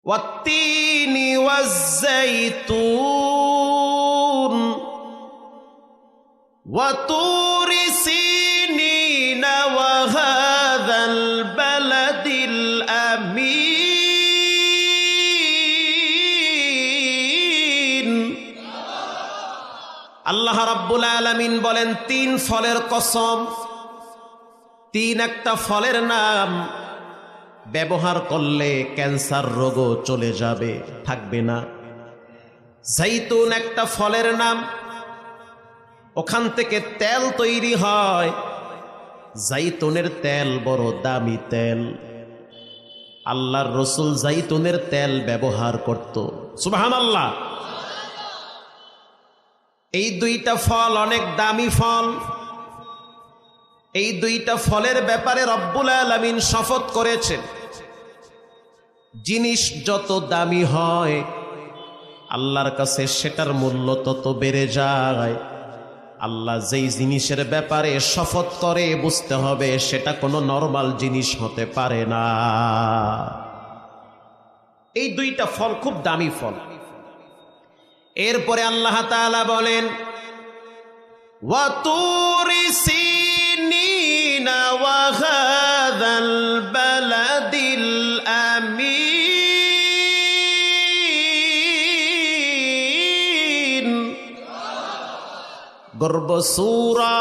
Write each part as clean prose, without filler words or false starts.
ওয়াত্তিনি ওয়াজ্জাইতুন ওয়া তুরি সিনিন ওয়া হাযাল বালাদিল আমিন। আল্লাহ রাব্বুল আলামিন বলেন, তিন ফলের কসম। তিন একটা ফলের নাম, ব্যবহার করলে ক্যান্সার রোগও চলে যাবে, থাকবে না। জাইতুন একটা ফলের নাম, ওখান থেকে তেল তৈরি হয়। জাইতুনের তেল বড় দামি তেল। আল্লাহর রসুল জাইতুনের তেল ব্যবহার করত। সুবহানাল্লাহ। এই দুইটা ফল অনেক দামি ফল। এই দুইটা ফলের ব্যাপারে রব্বুল আলামিন শপথ করেছেন, জিনিস যত দামি হয় আল্লাহর কাছে সেটার মূল্য তত বেড়ে যায়। আল্লাহ যেই জিনিসের ব্যাপারে শপথ করে বুঝতে হবে সেটা কোনো নরমাল জিনিস হতে পারে না। এই দুইটা ফল খুব দামি ফল। এরপরে আল্লাহ তাআলা বলেন, ওয়া তুরি সিনিনা ওয়া হাযাল বালাদিল আমিন। গর্ব সূরা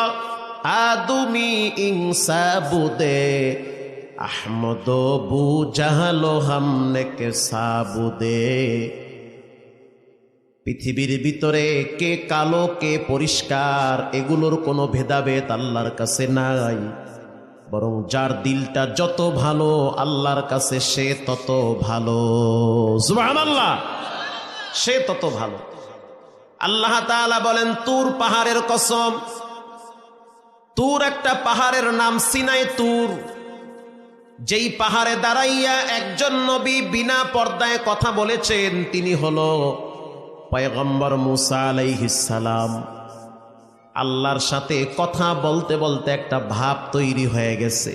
আদমি ইনসাবুদে আহমদ বু জাহালো হামনে কে সাবুদে। পৃথিবীর ভিতরে কে কালো কে পরিষ্কার এগুলোর কোনো ভেদাভেদ আল্লাহর কাছে নাই, বরং যার দিলটা যত ভালো আল্লাহর কাছে সে তত ভালো। সুবহানাল্লাহ, সে তত ভালো। আল্লাহ তাআলা বলেন, তুর পাহাড়ের কসম। তুর একটা পাহাড়ের নাম, সিনাই তুর। যেই পাহাড়ে দাঁড়াইয়া একজন নবী বিনা পর্দায় কথা বলেছেন তিনি হলো পয়গম্বর মুসা আলাইহিস সালাম। আল্লাহর সাথে কথা বলতে বলতে একটা ভাব তৈরি হয়ে গেছে।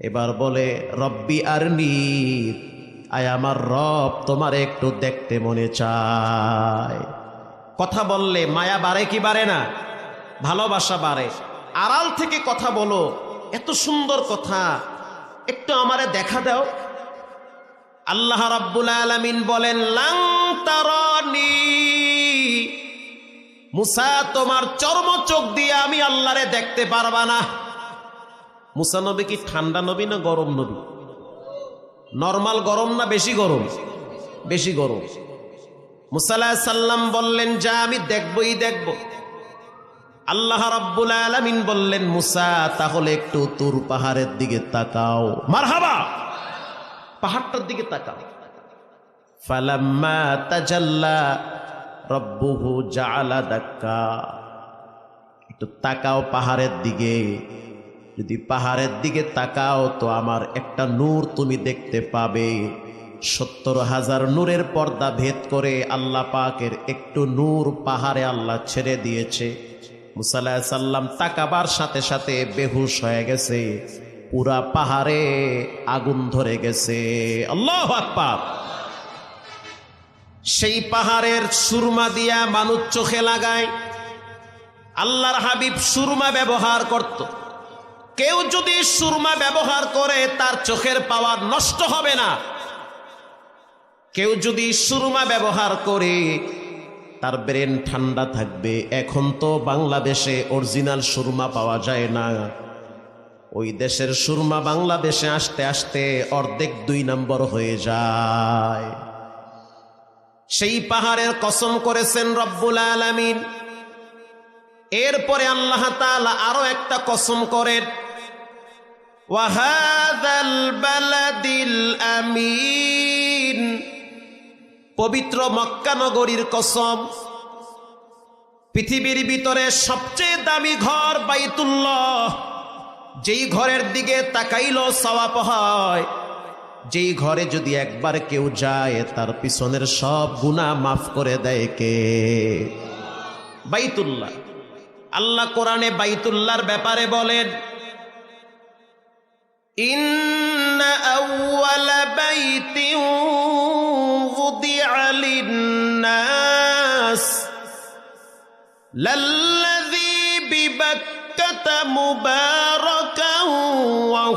এবার বলে, রব্বি আরনি, আয় আমার রব তোমার একটু দেখতে মনে চায়। কথা বললে মায়া বাড়ে কি বাড়ে না? ভালোবাসা বাড়ে। আড়াল থেকে কথা বলো, এত সুন্দর কথা, একটু আমারে দেখা দাও। আল্লাহ রাব্বুল আলামিন বলেন, লাং তারানি, মুসা তোমার চর্ম চোখ দিয়ে আমি আল্লাহরে দেখতে পারবা না। মুসা নবী কি ঠান্ডা নবী না গরম নবী? নরমাল গরম না বেশি গরম? বেশি গরম। মুসা আলাইহিস সালাম বললেন, যা আমি দেখবই দেখব। আল্লাহ রাব্বুল আলামিন বললেন, মুসা তাহলে একটু তুর পাহাড়ের দিকে তাকাও। মারহাবা, পাহাড়টার দিকে তাকাও। ফালাম্মা তাজাল্লা রব্বুহু জাআলা দাক্কা, একটু তাকাও পাহাড়ের দিকে। যদি পাহাড়ের দিকে তাকাও তো আমার একটা নূর তুমি দেখতে পাবে। ৭০,০০০ নূরের পর্দা ভেদ করে আল্লাহ পাকের একটু নূর পাহাড়ে আল্লাহ ছেড়ে দিয়েছে। মুসা আলাইহিস সালাম তাকাবার সাথে সাথে বেহুশ হয়ে গেছে। পুরা পাহাড়ে আগুন ধরে গেছে। আল্লাহু আকবার। সেই পাহাড়ের সুরমা দিয়া মানুষ চোখে লাগায়। আল্লাহর হাবিব সুরমা ব্যবহার করত। কেউ যদি সুরমা ব্যবহার করে তার চোখের পাওয়ার নষ্ট হবে না। কেউ যদি সুরমা ব্যবহার করে তার ব্রেন ঠান্ডা থাকবে। এখন তো বাংলাদেশে অরিজিনাল সুরমা পাওয়া যায় না। ওই দেশের সুরমা বাংলাদেশে আসতে আসতে অর্ধেক ২ নম্বর হয়ে যায়। সেই পাহাড়ের কসম করেছেন রব্বুল আলামিন। এরপরে আল্লাহ তাআলা আরো একটা কসম করেন, ওয়া হাযাল বালাদিল আমিন, পবিত্র মক্কা নগরীর কসম। পৃথিবীর ভিতরে সবচেয়ে দামি ঘর বাইতুল্লাহ। যেই ঘরের দিকে তাকাইলো সওয়াব হয়। যেই ঘরে যদি একবার কেউ যায় তার পিছনের সব গুনাহ মাফ করে দেয় কে? বাইতুল্লাহ। আল্লাহ কোরআনে বাইতুল্লাহর ব্যাপারে বলেন, ইন্না আউওয়ালা বাইতিন লাল্লাযী বিবাক্কাতা মুবারাকান ওয়া